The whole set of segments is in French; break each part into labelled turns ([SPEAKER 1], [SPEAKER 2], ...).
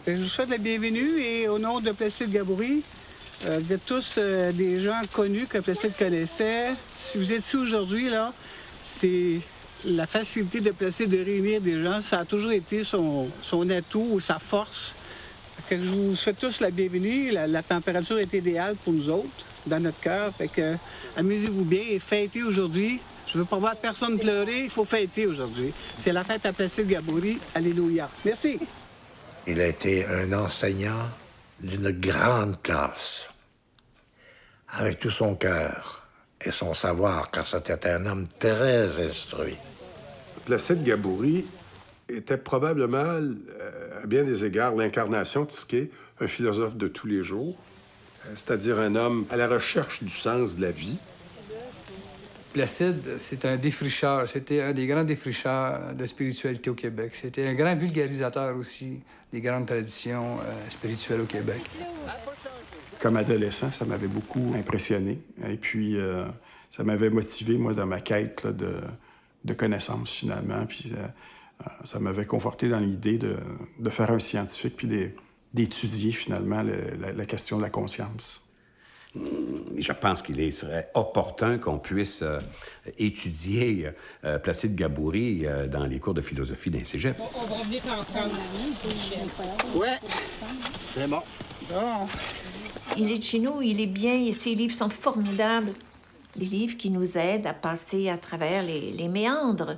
[SPEAKER 1] Je vous souhaite la bienvenue et au nom de Placide Gabouri, vous êtes tous des gens connus que Placide connaissait. Si vous êtes ici aujourd'hui, là, c'est la facilité de Placide de réunir des gens. Ça a toujours été son atout ou sa force. Fait que je vous souhaite tous la bienvenue. La température est idéale pour nous autres, dans notre cœur. Fait que amusez-vous bien et fêtez aujourd'hui. Je ne veux pas voir personne pleurer, il faut fêter aujourd'hui. C'est la fête à Placide Gabouri. Alléluia. Merci.
[SPEAKER 2] Il a été un enseignant d'une grande classe, avec tout son cœur et son savoir, car c'était un homme très instruit.
[SPEAKER 3] Placide Gabouri était probablement, à bien des égards, l'incarnation de ce qu'est un philosophe de tous les jours, c'est-à-dire un homme à la recherche du sens de la vie.
[SPEAKER 4] Placide, c'est un défricheur. C'était un des grands défricheurs de spiritualité au Québec. C'était un grand vulgarisateur aussi des grandes traditions spirituelles au Québec.
[SPEAKER 5] Comme adolescent, ça m'avait beaucoup impressionné. Et puis, ça m'avait motivé, moi, dans ma quête là, de connaissances, finalement. Puis, ça m'avait conforté dans l'idée de faire un scientifique puis d'étudier, finalement, la question de la conscience.
[SPEAKER 6] Je pense qu'il serait opportun qu'on puisse étudier Placide Gabouri dans les cours de philosophie d'un cégep.
[SPEAKER 7] On va venir en prendre un.
[SPEAKER 1] Ouais. C'est bon. Bon.
[SPEAKER 8] Il est de chez nous, il est bien, ses livres sont formidables. Des livres qui nous aident à passer à travers les méandres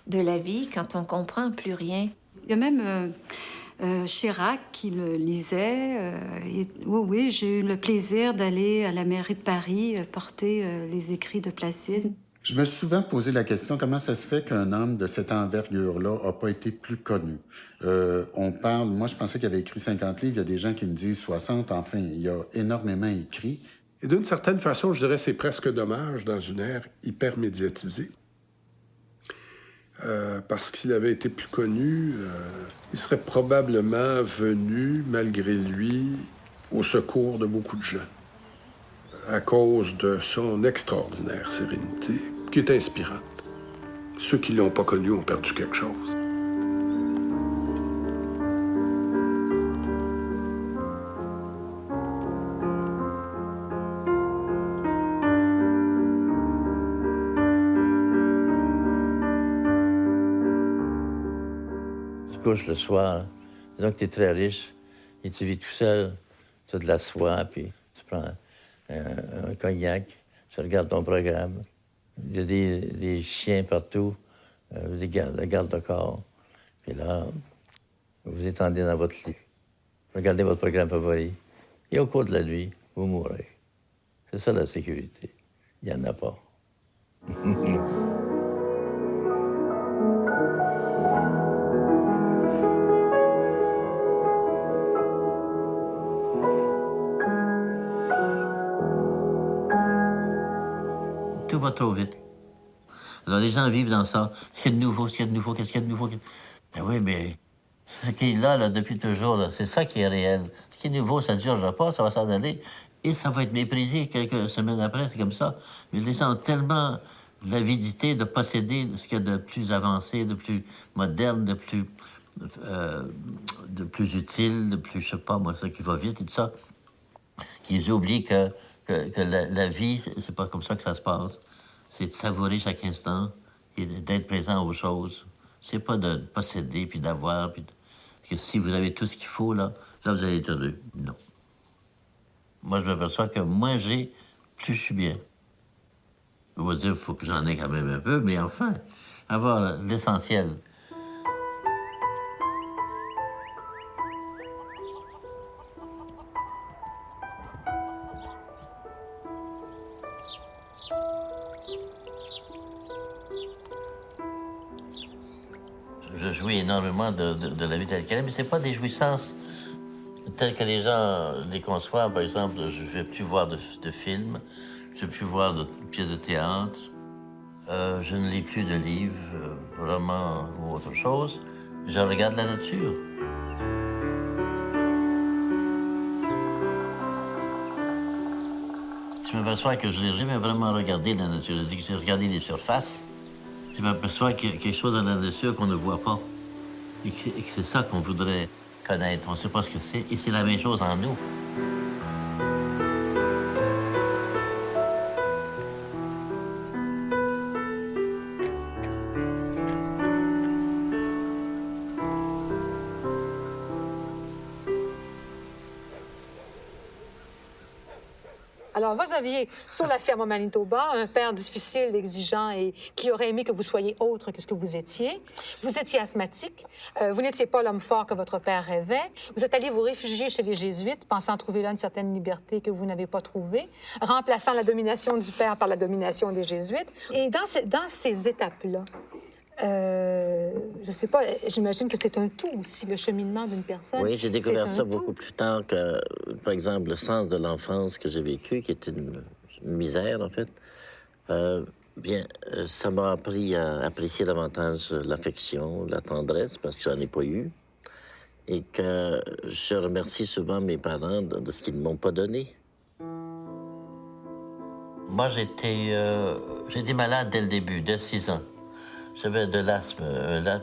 [SPEAKER 8] de la vie quand on comprend plus rien.
[SPEAKER 9] Il y a même Chirac qui le lisait. Oui, j'ai eu le plaisir d'aller à la mairie de Paris porter les écrits de Placide.
[SPEAKER 10] Je me suis souvent posé la question comment ça se fait qu'un homme de cette envergure-là n'a pas été plus connu. On parle, moi je pensais qu'il avait écrit 50 livres, il y a des gens qui me disent 60, enfin, il a énormément écrit.
[SPEAKER 3] Et d'une certaine façon, je dirais c'est presque dommage dans une ère hyper médiatisée. Parce qu'il avait été plus connu, il serait probablement venu, malgré lui, au secours de beaucoup de gens, à cause de son extraordinaire sérénité, qui est inspirante. Ceux qui ne l'ont pas connu ont perdu quelque chose.
[SPEAKER 11] Couches le soir, disons que tu es très riche et tu vis tout seul, tu as de la soie, puis tu prends un cognac, tu regardes ton programme. Il y a des chiens partout, des gardes-corps. Puis là, vous vous étendez dans votre lit, regardez votre programme favori, et au cours de la nuit, vous mourrez. C'est ça la sécurité. Il n'y en a pas. Tout va trop vite. Alors, les gens vivent dans ça. Ce qu'il y a de nouveau, ce qu'il y a de nouveau, qu'est-ce qu'il y a de nouveau? Ben oui, mais ce qui est là, depuis toujours, là, c'est ça qui est réel. Ce qui est nouveau, ça ne durera pas, ça va s'en aller. Et ça va être méprisé quelques semaines après, c'est comme ça. Mais les gens ont tellement l'avidité de posséder ce qu'il y a de plus avancé, de plus moderne, de plus utile, de plus, je sais pas, moi, ça qui va vite et tout ça, qu'ils oublient que la vie, c'est pas comme ça que ça se passe. C'est de savourer chaque instant et d'être présent aux choses. C'est pas de posséder puis d'avoir. Que si vous avez tout ce qu'il faut, là, vous allez être heureux. Non. Moi, je m'aperçois que moins j'ai, plus je suis bien. On va dire qu'il faut que j'en ai quand même un peu, mais enfin, avoir l'essentiel. Je jouis énormément de la vie telle qu'elle est, mais c'est pas des jouissances telles que les gens les conçoivent. Par exemple, je ne vais plus voir de films, je ne vais plus voir de pièces de théâtre, je ne lis plus de livres, romans ou autre chose. Je regarde la nature. Je m'aperçois que je n'ai jamais vraiment regardé la nature. Je dis que j'ai regardé les surfaces. Je m'aperçois qu'il y a quelque chose dans la nature qu'on ne voit pas. et que c'est ça qu'on voudrait connaître. On ne sait pas ce que c'est, et c'est la même chose en nous.
[SPEAKER 12] Alors, vous aviez, sur la ferme au Manitoba, un père difficile, exigeant et qui aurait aimé que vous soyez autre que ce que vous étiez. Vous étiez asthmatique. Vous n'étiez pas l'homme fort que votre père rêvait. Vous êtes allé vous réfugier chez les Jésuites, pensant trouver là une certaine liberté que vous n'avez pas trouvée, remplaçant la domination du père par la domination des Jésuites. Et dans ces étapes-là, je sais pas, j'imagine que c'est un tout aussi, le cheminement d'une personne.
[SPEAKER 11] Oui, j'ai découvert ça
[SPEAKER 12] tout.
[SPEAKER 11] beaucoup plus tard que, par exemple, le sens de l'enfance que j'ai vécu, qui était une misère, en fait. Ça m'a appris à apprécier davantage l'affection, la tendresse, parce que j'en ai pas eu. Et que je remercie souvent mes parents de ce qu'ils ne m'ont pas donné. Moi, j'étais malade dès le début, dès 6 ans. J'avais de l'asthme.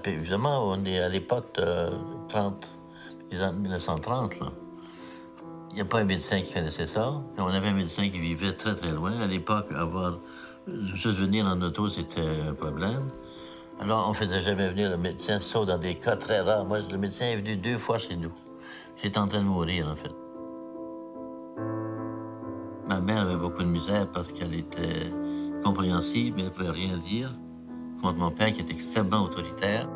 [SPEAKER 11] Évidemment, on est à l'époque de 1930, là. Il n'y a pas un médecin qui connaissait ça. On avait un médecin qui vivait très, très loin. À l'époque, juste venir en auto, c'était un problème. Alors, on ne faisait jamais venir le médecin, sauf dans des cas très rares. Moi, le médecin est venu 2 fois chez nous. J'étais en train de mourir, en fait. Ma mère avait beaucoup de misère parce qu'elle était compréhensive, mais elle ne pouvait rien dire contre mon père qui était extrêmement autoritaire.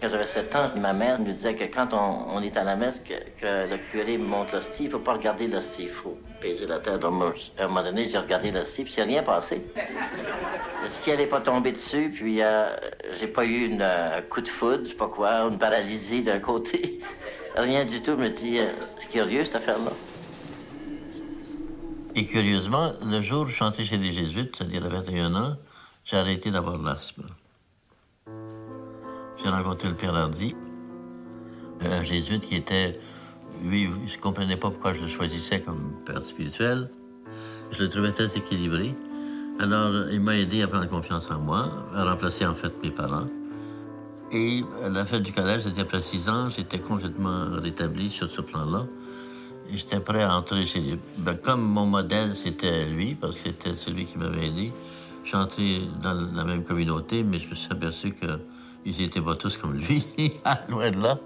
[SPEAKER 11] Quand j'avais 7 ans, ma mère nous disait que quand on est à la messe, que le curé monte l'hostie, il ne faut pas regarder l'hostie, il faut baiser la tête. Donc, à un moment donné, j'ai regardé l'hostie, puis il n'y a rien passé. Si elle n'est pas tombée dessus, puis j'ai pas eu un coup de foudre, je sais pas quoi, une paralysie d'un côté. Rien du tout. Je me dis, c'est curieux, cette affaire-là. Et curieusement, le jour où je suis entré chez les Jésuites, c'est-à-dire à 21 ans, j'ai arrêté d'avoir l'asthme. J'ai rencontré le Père Hardy, un jésuite qui était... Lui, je ne comprenais pas pourquoi je le choisissais comme père spirituel. Je le trouvais très équilibré. Alors, il m'a aidé à prendre confiance en moi, à remplacer en fait mes parents. Et à la fin du collège, c'était après 6 ans, j'étais complètement rétabli sur ce plan-là. Et j'étais prêt à entrer chez lui. Comme mon modèle, c'était lui, parce que c'était celui qui m'avait aidé, je suis entré dans la même communauté, mais je me suis aperçu qu'ils n'étaient pas tous comme lui, loin de là.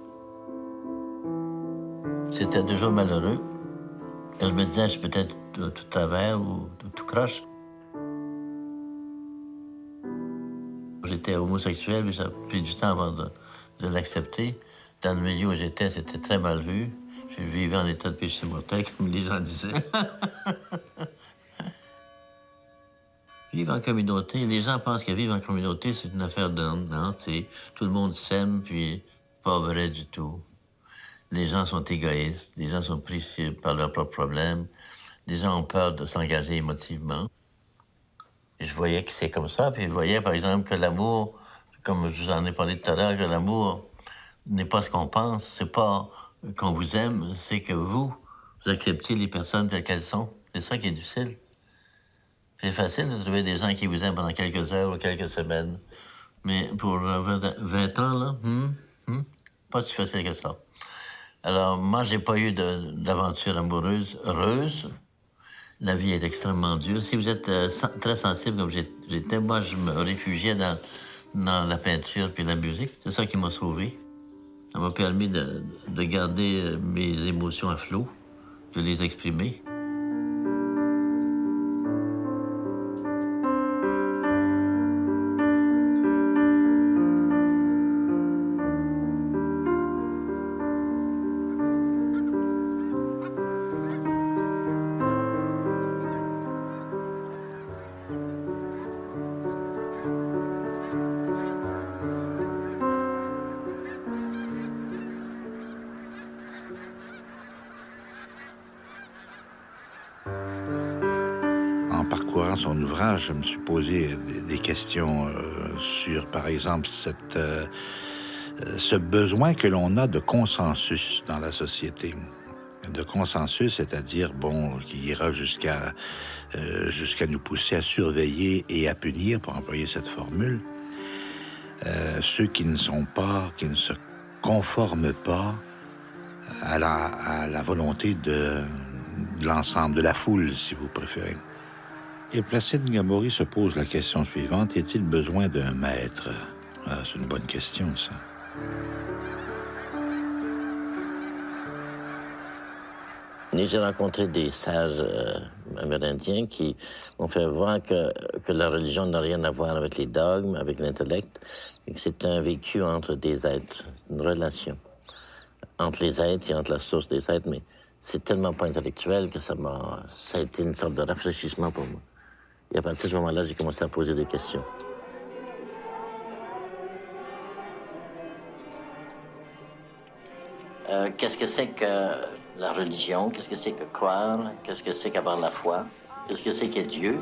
[SPEAKER 11] C'était toujours malheureux. Et je me disais, je suis peut-être tout travers ou tout croche. J'étais homosexuel, mais ça a pris du temps avant de l'accepter. Dans le milieu où j'étais, c'était très mal vu. Je vivais en état de péché mortel, comme les gens disaient. Vivre en communauté, les gens pensent que vivre en communauté, c'est une affaire d'homme. Tout le monde s'aime, puis pas vrai du tout. Les gens sont égoïstes, les gens sont pris par leurs propres problèmes, les gens ont peur de s'engager émotivement. Et je voyais que c'est comme ça, puis je voyais, par exemple, que l'amour, comme je vous en ai parlé tout à l'heure, que l'amour n'est pas ce qu'on pense, c'est pas qu'on vous aime, c'est que vous acceptez les personnes telles qu'elles sont. C'est ça qui est difficile. C'est facile de trouver des gens qui vous aiment pendant quelques heures ou quelques semaines. Mais pour 20 ans, là, pas si facile que ça. Alors, moi, j'ai pas eu d'aventure amoureuse heureuse. La vie est extrêmement dure. Si vous êtes très sensible comme j'étais, moi, je me réfugiais dans la peinture puis la musique. C'est ça qui m'a sauvé. Ça m'a permis de garder mes émotions à flot, de les exprimer.
[SPEAKER 2] En parcourant son ouvrage, je me suis posé des questions sur, par exemple, ce besoin que l'on a de consensus dans la société. de consensus, c'est-à-dire, bon, qui ira jusqu'à nous pousser à surveiller et à punir, pour employer cette formule, ceux qui ne se conforment pas à la volonté de l'ensemble, de la foule, si vous préférez. Et Placide Gabory se pose la question suivante, y a-t-il besoin d'un maître? Ah, c'est une bonne question, ça.
[SPEAKER 11] J'ai rencontré des sages amérindiens qui m'ont fait voir que la religion n'a rien à voir avec les dogmes, avec l'intellect, et que c'est un vécu entre des êtres, une relation entre les êtres et entre la source des êtres, mais c'est tellement pas intellectuel que ça a été une sorte de rafraîchissement pour moi. Et à partir de ce moment-là, j'ai commencé à poser des questions. Qu'est-ce que c'est que la religion? Qu'est-ce que c'est que croire? Qu'est-ce que c'est qu'avoir la foi? Qu'est-ce que c'est que Dieu?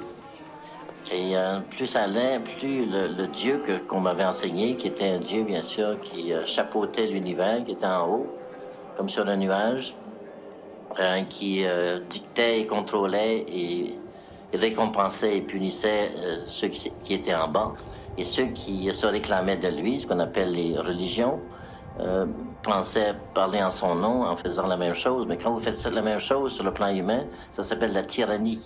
[SPEAKER 11] Et plus ça allait, plus le Dieu qu'on m'avait enseigné, qui était un Dieu, bien sûr, qui chapeautait l'univers, qui était en haut, comme sur un nuage, qui dictait et contrôlait et récompensait et punissait ceux qui étaient en bas. Et ceux qui se réclamaient de lui, ce qu'on appelle les religions, pensaient parler en son nom en faisant la même chose. Mais quand vous faites la même chose sur le plan humain, ça s'appelle la tyrannie.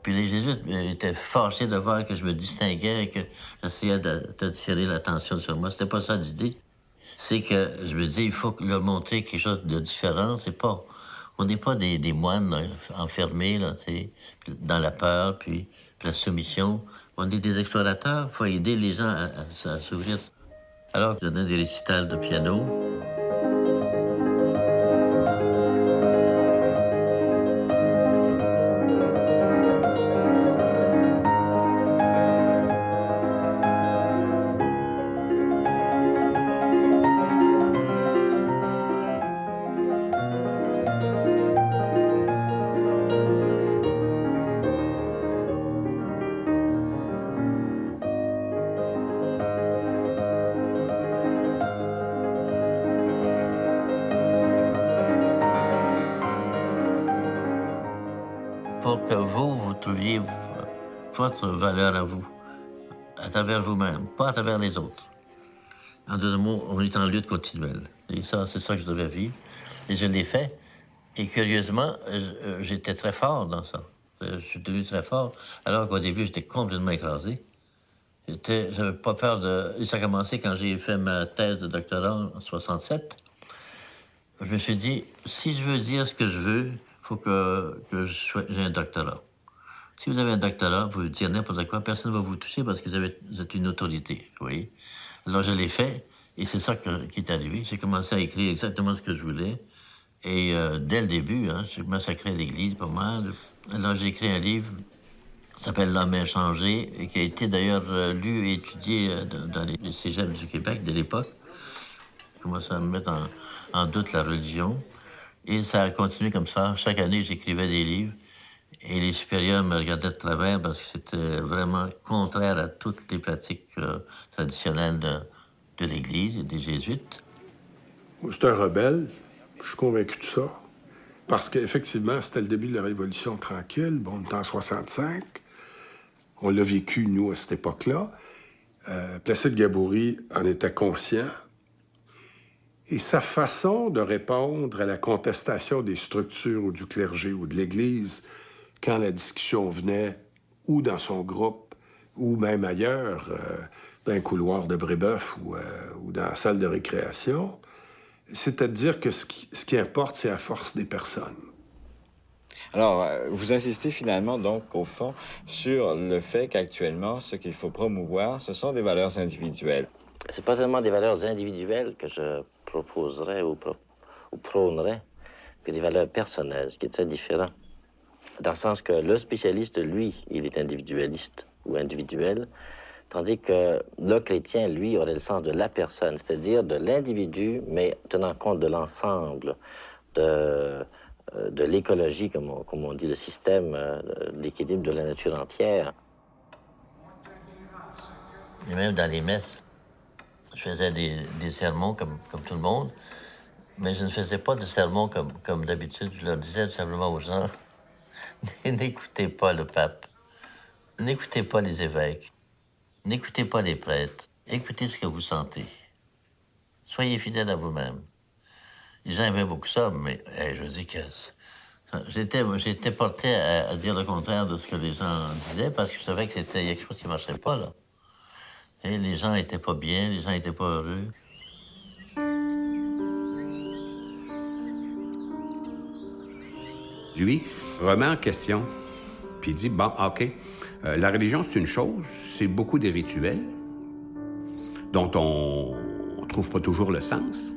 [SPEAKER 11] Puis les jésuites étaient fâchés de voir que je me distinguais et que j'essayais d'attirer l'attention sur moi. C'était pas ça l'idée. C'est que je me dis, il faut leur montrer quelque chose de différent. On n'est pas des moines là, enfermés là, dans la peur puis la soumission. On est des explorateurs. Il faut aider les gens à s'ouvrir. Alors, je donnais des récitals de piano. Pour que vous trouviez votre valeur à vous, à travers vous-même, pas à travers les autres. En d'autres mots, on est en lutte continuelle. Et ça, c'est ça que je devais vivre. Et je l'ai fait. Et curieusement, j'étais très fort dans ça. Je suis devenu très fort, alors qu'au début, j'étais complètement écrasé. J'avais pas peur de... Et ça a commencé quand j'ai fait ma thèse de doctorat en 67. Je me suis dit, si je veux dire ce que je veux, il faut que j'ai un doctorat. Si vous avez un doctorat, vous pouvez dire n'importe quoi, personne ne va vous toucher parce que vous êtes une autorité, vous voyez. Alors je l'ai fait, et c'est ça qui est arrivé. J'ai commencé à écrire exactement ce que je voulais. Et dès le début, j'ai commencé à créer l'Église pas mal. Alors j'ai écrit un livre qui s'appelle L'homme inchangé, et qui a été d'ailleurs lu et étudié dans les cégeps du Québec de l'époque. J'ai commencé à me mettre en doute la religion. Et ça a continué comme ça. Chaque année, j'écrivais des livres. Et les supérieurs me regardaient de travers parce que c'était vraiment contraire à toutes les pratiques traditionnelles de l'Église et des jésuites.
[SPEAKER 3] C'est un rebelle. Je suis convaincu de ça. Parce qu'effectivement, c'était le début de la Révolution tranquille. Bon, on était en 65. On l'a vécu, nous, à cette époque-là. Placide Gabory en était conscient. Et sa façon de répondre à la contestation des structures ou du clergé ou de l'Église, quand la discussion venait, ou dans son groupe, ou même ailleurs, dans un couloir de Brébeuf ou dans la salle de récréation, c'est-à-dire que ce qui importe, c'est la force des personnes.
[SPEAKER 13] Alors, vous insistez finalement, donc, au fond, sur le fait qu'actuellement, ce qu'il faut promouvoir, ce sont des valeurs individuelles.
[SPEAKER 11] C'est pas tellement des valeurs individuelles que je proposerais ou prônerais, que des valeurs personnelles, ce qui est très différent. Dans le sens que le spécialiste, lui, il est individualiste ou individuel, tandis que le chrétien, lui, aurait le sens de la personne, c'est-à-dire de l'individu, mais tenant compte de l'ensemble, de l'écologie, comme on dit, le système, l'équilibre de la nature entière. Et même dans les messes, Je faisais des sermons comme tout le monde, mais je ne faisais pas de sermons comme d'habitude. Je leur disais simplement aux gens, n'écoutez pas le pape, n'écoutez pas les évêques, n'écoutez pas les prêtres, écoutez ce que vous sentez. Soyez fidèles à vous-même. Les gens aimaient beaucoup ça, mais je dis que j'étais porté à dire le contraire de ce que les gens disaient parce que je savais que c'était quelque chose qui ne marchait pas, là. Et les gens n'étaient pas bien, les gens n'étaient pas heureux.
[SPEAKER 6] Lui remet en question, puis il dit, bon, OK, la religion, c'est une chose, c'est beaucoup des rituels dont on ne trouve pas toujours le sens.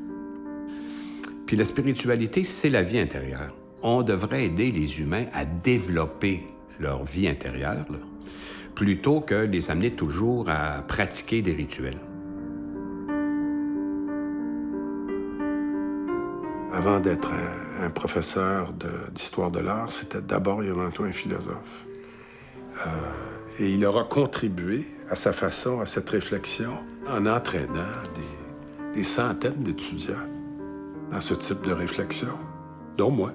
[SPEAKER 6] Puis la spiritualité, c'est la vie intérieure. On devrait aider les humains à développer leur vie intérieure, là, plutôt que les amener toujours à pratiquer des rituels.
[SPEAKER 3] Avant d'être un professeur d'histoire de l'art, c'était d'abord et avant tout un philosophe. Et il aura contribué à sa façon, à cette réflexion, en entraînant des centaines d'étudiants dans ce type de réflexion, dont moi.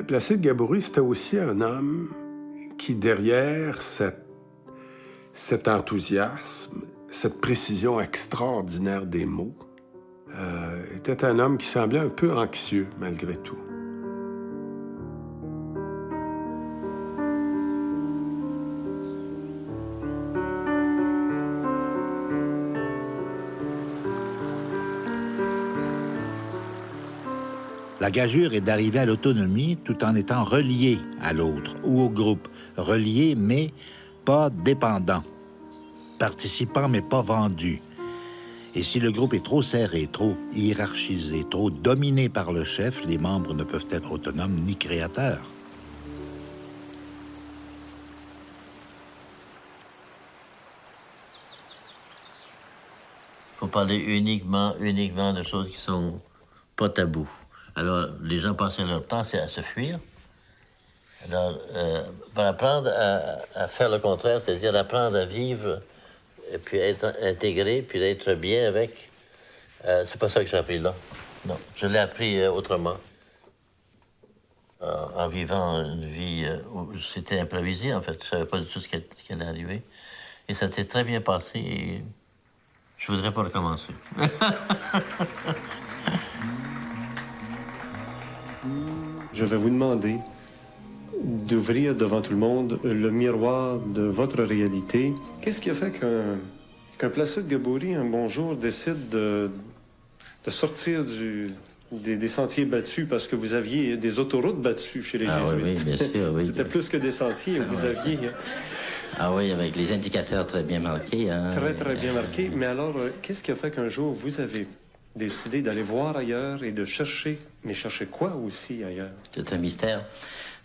[SPEAKER 3] Placide Gabouri, c'était aussi un homme qui, derrière cet enthousiasme, cette précision extraordinaire des mots, était un homme qui semblait un peu anxieux, malgré tout.
[SPEAKER 14] La gageure est d'arriver à l'autonomie tout en étant relié à l'autre ou au groupe. Relié, mais pas dépendant. Participant, mais pas vendu. Et si le groupe est trop serré, trop hiérarchisé, trop dominé par le chef, les membres ne peuvent être autonomes ni créateurs.
[SPEAKER 11] Il faut parler uniquement de choses qui sont pas tabous. Alors, les gens passaient leur temps à se fuir. Alors, pour apprendre à faire le contraire, c'est-à-dire apprendre à vivre et puis être intégré, puis être bien avec, c'est pas ça que j'ai appris là. Non, je l'ai appris autrement. En vivant une vie où c'était improvisé, en fait. Je savais pas du tout ce qui allait arriver. Et ça s'est très bien passé et je voudrais pas recommencer.
[SPEAKER 15] Je vais vous demander d'ouvrir devant tout le monde le miroir de votre réalité. Qu'est-ce qui a fait qu'un Placide Gabouri, un bon jour, décide de sortir des sentiers battus parce que vous aviez des autoroutes battues chez les Jésuites?
[SPEAKER 11] Oui, bien sûr, oui.
[SPEAKER 15] C'était plus que des sentiers, vous aviez...
[SPEAKER 11] Ah oui, avec les indicateurs très bien marqués. Hein.
[SPEAKER 15] Très, très bien marqués. Mais alors, qu'est-ce qui a fait qu'un jour, vous avez décidé d'aller voir ailleurs et de chercher, mais chercher quoi aussi ailleurs?
[SPEAKER 11] C'est un mystère.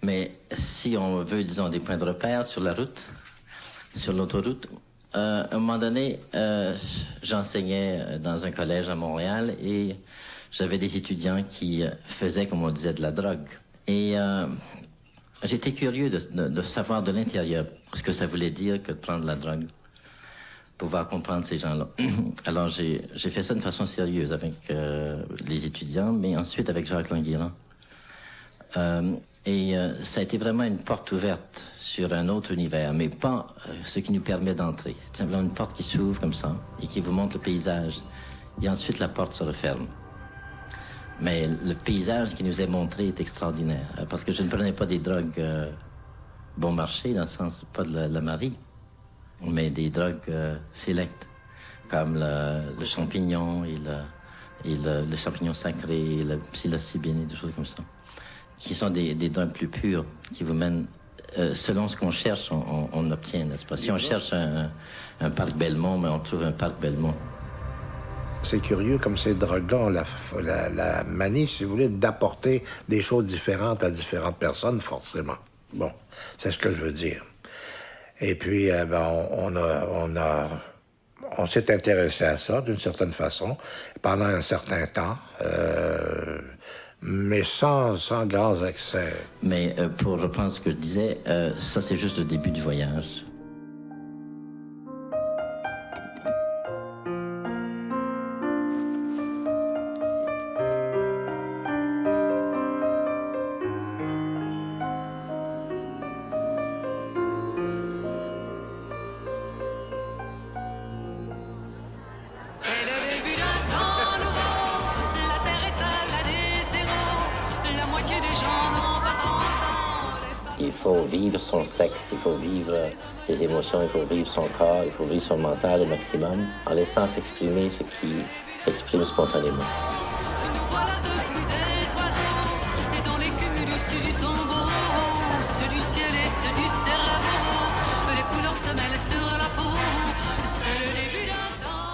[SPEAKER 11] Mais si on veut, disons, des points de repère sur la route, sur l'autoroute, à un moment donné, j'enseignais dans un collège à Montréal et j'avais des étudiants qui faisaient, comme on disait, de la drogue. Et j'étais curieux de savoir de l'intérieur ce que ça voulait dire que de prendre de la drogue. Pouvoir comprendre ces gens-là. Alors, j'ai fait ça de façon sérieuse avec les étudiants, mais ensuite avec Jacques Languirand. Ça a été vraiment une porte ouverte sur un autre univers, mais pas ce qui nous permet d'entrer. C'est simplement une porte qui s'ouvre comme ça et qui vous montre le paysage. Et ensuite, la porte se referme. Mais le paysage qui nous est montré est extraordinaire, parce que je ne prenais pas des drogues bon marché, dans le sens, pas de la Marie, mais des drogues sélectes, comme le champignon et le champignon sacré, et la psilocybine et des choses comme ça, qui sont des drogues plus pures, qui vous mènent, selon ce qu'on cherche, on obtient, n'est-ce pas? Si on cherche un parc Belmont, mais on trouve un parc Belmont.
[SPEAKER 2] C'est curieux comme ces drogues-là ont la manie, si vous voulez, d'apporter des choses différentes à différentes personnes, forcément. Bon, c'est ce que je veux dire. Et puis, on s'est intéressé à ça d'une certaine façon pendant un certain temps, mais sans grands excès.
[SPEAKER 11] Mais pour reprendre ce que je disais, ça c'est juste le début du voyage. faut vivre son sexe, il faut vivre ses émotions, il faut vivre son corps, il faut vivre son mental au maximum, en laissant s'exprimer ce qui s'exprime spontanément.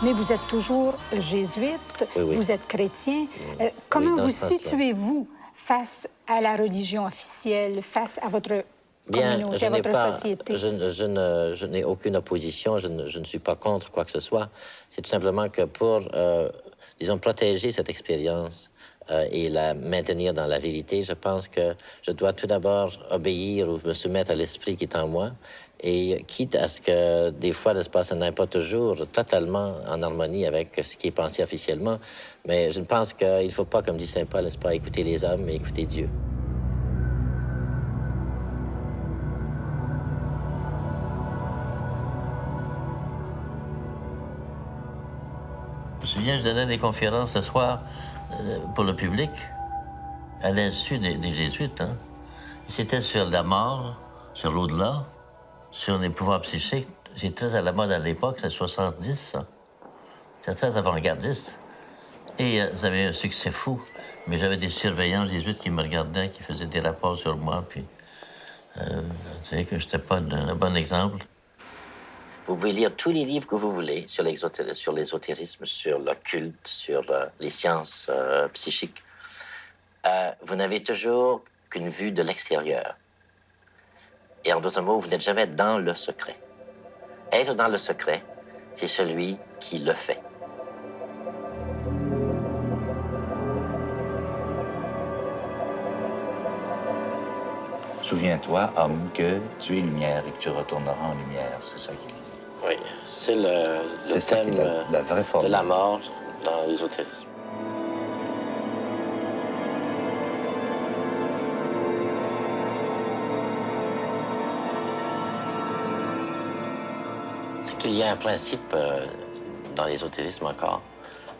[SPEAKER 16] Mais vous êtes toujours jésuite,
[SPEAKER 11] oui.
[SPEAKER 16] Vous êtes chrétien. Comment
[SPEAKER 11] dans
[SPEAKER 16] vous
[SPEAKER 11] ce sens-là.
[SPEAKER 16] situez-vous face à la religion officielle, face à votre communauté, à votre société?
[SPEAKER 11] Je n'ai aucune opposition, je ne suis pas contre quoi que ce soit. C'est tout simplement que pour, disons, protéger cette expérience et la maintenir dans la vérité, je pense que je dois tout d'abord obéir ou me soumettre à l'esprit qui est en moi. Et quitte à ce que des fois, n'est-ce pas, ça n'est pas toujours totalement en harmonie avec ce qui est pensé officiellement, mais je pense qu'il ne faut pas, comme dit saint Paul, n'est-ce pas, écouter les hommes, mais écouter Dieu. Je me souviens, je donnais des conférences ce soir pour le public, à l'insu des jésuites. Hein. C'était sur la mort, sur l'au-delà, sur les pouvoirs psychiques. C'est très à la mode à l'époque, c'est 70, ça. C'est très avant-gardiste. Et ça avait un succès fou. Mais j'avais des surveillants jésuites qui me regardaient, qui faisaient des rapports sur moi, puis... vous savez que je n'étais pas un bon exemple. Vous pouvez lire tous les livres que vous voulez sur l'ésotérisme, sur l'occulte, sur les sciences psychiques. Vous n'avez toujours qu'une vue de l'extérieur. Et en d'autres mots, vous n'êtes jamais dans le secret. Être dans le secret, c'est celui qui le fait.
[SPEAKER 17] Souviens-toi, homme, que tu es lumière et que tu retourneras en lumière. C'est ça qu'il dit.
[SPEAKER 11] Oui, c'est le thème
[SPEAKER 17] la vraie formule
[SPEAKER 11] de la mort dans l'ésotérisme. C'est qu'il y a un principe dans l'ésotérisme encore.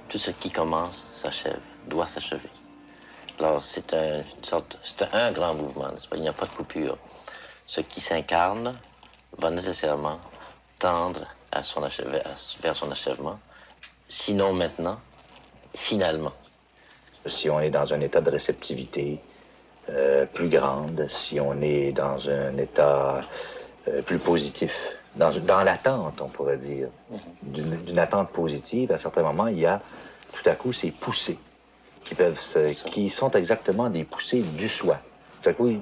[SPEAKER 11] Tout ce qui commence s'achève, doit s'achever. Alors, c'est un grand mouvement, n'est-ce pas? Il n'y a pas de coupure. Ce qui s'incarne va nécessairement tendre vers son achèvement. Sinon maintenant, finalement.
[SPEAKER 17] Si on est dans un état de réceptivité plus grande, si on est dans un état plus positif, dans l'attente, on pourrait dire, d'une attente positive, à certains moments, il y a tout à coup ces poussées qui sont exactement des poussées du soi. Tout à coup,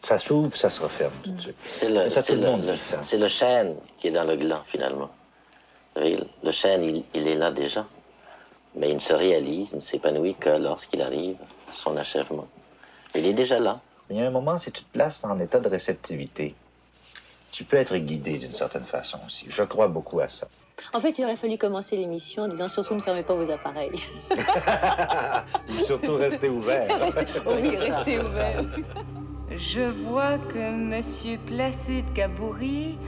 [SPEAKER 17] ça s'ouvre, ça se referme tout de suite.
[SPEAKER 11] C'est le chêne qui est dans le gland, finalement. Vous voyez, le chêne, il est là déjà, mais il ne se réalise, il ne s'épanouit que lorsqu'il arrive à son achèvement. Il est déjà là.
[SPEAKER 17] Il y a un moment, si tu te places en état de réceptivité, tu peux être guidé d'une certaine façon aussi. Je crois beaucoup à ça.
[SPEAKER 18] En fait, il aurait fallu commencer l'émission en disant surtout ne fermez pas vos appareils.
[SPEAKER 17] Surtout restez ouverts.
[SPEAKER 18] Oui, restez ouverts.
[SPEAKER 19] Je vois que Monsieur Placide Gabouri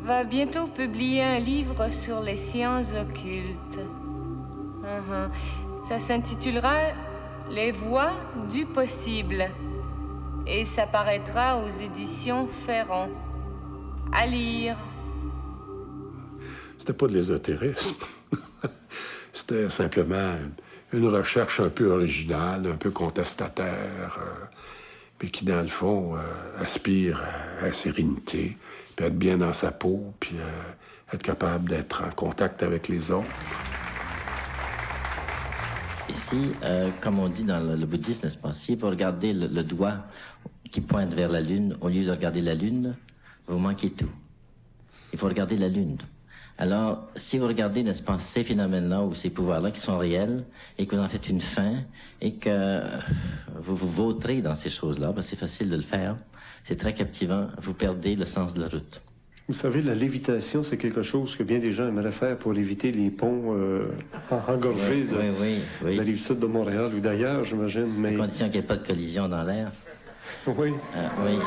[SPEAKER 19] va bientôt publier un livre sur les sciences occultes. Ça s'intitulera « Les voies du possible » et ça paraîtra aux éditions Ferron. À lire.
[SPEAKER 3] C'était pas de l'ésotérisme. C'était simplement une recherche un peu originale, un peu contestataire, puis qui, dans le fond, aspire à la sérénité, puis être bien dans sa peau, puis être capable d'être en contact avec les autres.
[SPEAKER 11] Ici, comme on dit dans le bouddhisme, n'est-ce pas, si vous regardez le doigt qui pointe vers la Lune, au lieu de regarder la Lune, vous manquez tout. Il faut regarder la Lune. Alors, si vous regardez, n'est-ce pas, ces phénomènes-là ou ces pouvoirs-là qui sont réels et que vous en faites une fin et que vous vous vautrez dans ces choses-là, ben c'est facile de le faire, c'est très captivant, vous perdez le sens de la route.
[SPEAKER 15] Vous savez, la lévitation, c'est quelque chose que bien des gens aimeraient faire pour éviter les ponts engorgés de la rive sud de Montréal ou d'ailleurs, j'imagine. Mais...
[SPEAKER 11] À condition qu'il n'y ait pas de collision dans l'air.
[SPEAKER 15] Oui.
[SPEAKER 11] Oui.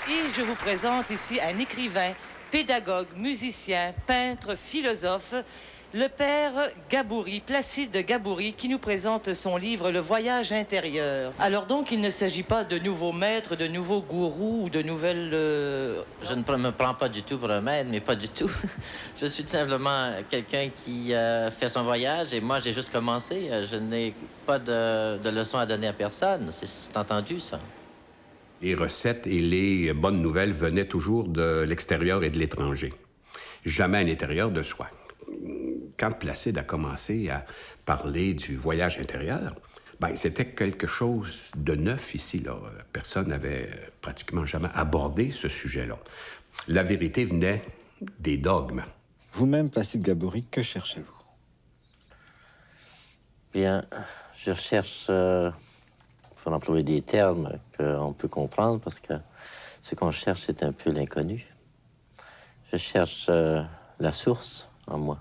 [SPEAKER 20] Et je vous présente ici un écrivain, pédagogue, musicien, peintre, philosophe, le père Gaboury, Placide Gaboury, qui nous présente son livre « Le voyage intérieur ». Alors donc, il ne s'agit pas de nouveaux maîtres, de nouveaux gourous ou de nouvelles...
[SPEAKER 11] Je ne me prends pas du tout pour un maître, mais pas du tout. Je suis tout simplement quelqu'un qui fait son voyage et moi, j'ai juste commencé. Je n'ai pas de leçons à donner à personne. C'est entendu, ça.
[SPEAKER 6] Les recettes et les bonnes nouvelles venaient toujours de l'extérieur et de l'étranger. Jamais à l'intérieur de soi. Quand Placide a commencé à parler du voyage intérieur, ben, c'était quelque chose de neuf ici, là. Personne n'avait pratiquement jamais abordé ce sujet-là. La vérité venait des dogmes.
[SPEAKER 21] Vous-même, Placide Gaboury, que cherchez-vous?
[SPEAKER 11] Bien, je recherche... Il faut employer des termes qu'on peut comprendre parce que ce qu'on cherche, c'est un peu l'inconnu. Je cherche la source en moi.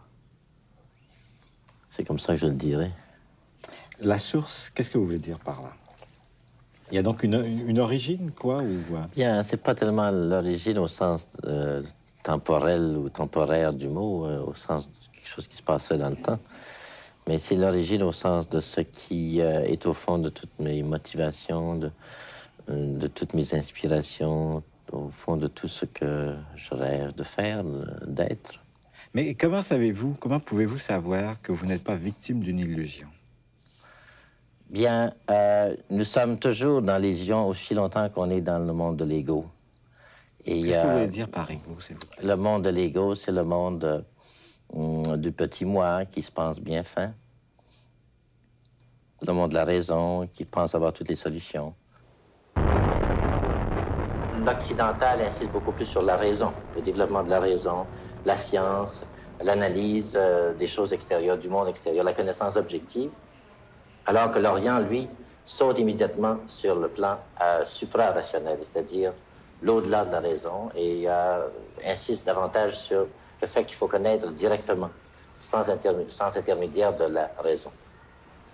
[SPEAKER 11] C'est comme ça que je le dirais.
[SPEAKER 21] La source, qu'est-ce que vous voulez dire par là? Il y a donc une origine, quoi, ou...
[SPEAKER 11] Bien, c'est pas tellement l'origine au sens temporel ou temporaire du mot, au sens de quelque chose qui se passerait dans le temps. Mais c'est l'origine au sens de ce qui est au fond de toutes mes motivations, de toutes mes inspirations, au fond de tout ce que je rêve de faire, d'être.
[SPEAKER 21] Mais comment savez-vous, comment pouvez-vous savoir que vous n'êtes pas victime d'une illusion?
[SPEAKER 11] Bien, nous sommes toujours dans l'illusion aussi longtemps qu'on est dans le monde de l'ego.
[SPEAKER 21] Qu'est-ce que vous voulez dire par ego, s'il vous plaît?
[SPEAKER 11] Le monde de l'ego, c'est le monde du petit moi qui se pense bien fin. Le monde de la raison qui pense avoir toutes les solutions. L'occidental insiste beaucoup plus sur la raison, le développement de la raison, la science, l'analyse des choses extérieures, du monde extérieur, la connaissance objective, alors que l'Orient, lui, saute immédiatement sur le plan supra-rationnel, c'est-à-dire l'au-delà de la raison, et insiste davantage sur le fait qu'il faut connaître directement, sans intermédiaire de la raison.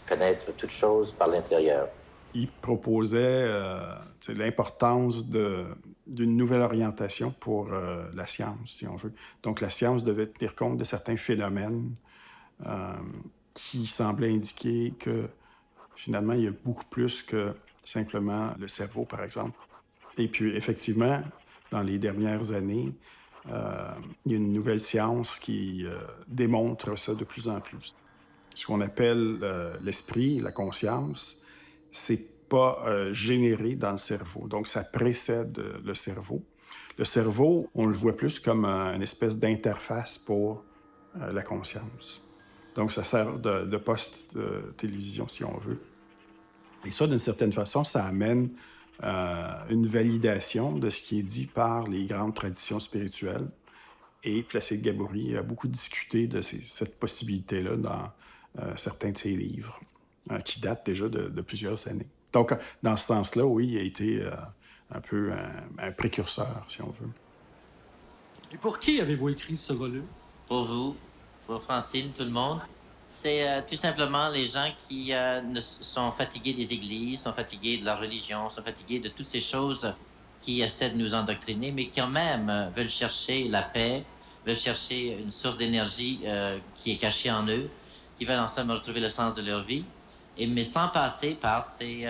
[SPEAKER 11] Connaître toute chose par l'intérieur.
[SPEAKER 5] Il proposait l'importance d'une nouvelle orientation pour la science, si on veut. Donc, la science devait tenir compte de certains phénomènes qui semblaient indiquer que, finalement, il y a beaucoup plus que simplement le cerveau, par exemple. Et puis, effectivement, dans les dernières années, il y a une nouvelle science qui démontre ça de plus en plus. Ce qu'on appelle l'esprit, la conscience, c'est pas généré dans le cerveau. Donc, ça précède le cerveau. Le cerveau, on le voit plus comme une espèce d'interface pour la conscience. Donc, ça sert de poste de télévision, si on veut. Et ça, d'une certaine façon, ça amène une validation de ce qui est dit par les grandes traditions spirituelles. Et Placide Gaboury a beaucoup discuté de cette possibilité-là dans certains de ses livres, qui datent déjà de plusieurs années. Donc, dans ce sens-là, oui, il a été un peu un précurseur, si on veut.
[SPEAKER 22] Et pour qui avez-vous écrit ce volume?
[SPEAKER 11] Pour vous, pour Francine, tout le monde. C'est tout simplement les gens qui sont fatigués des églises, sont fatigués de la religion, sont fatigués de toutes ces choses qui essaient de nous endoctriner, mais qui quand même veulent chercher la paix, veulent chercher une source d'énergie qui est cachée en eux, qui veulent en somme retrouver le sens de leur vie, mais sans passer par ces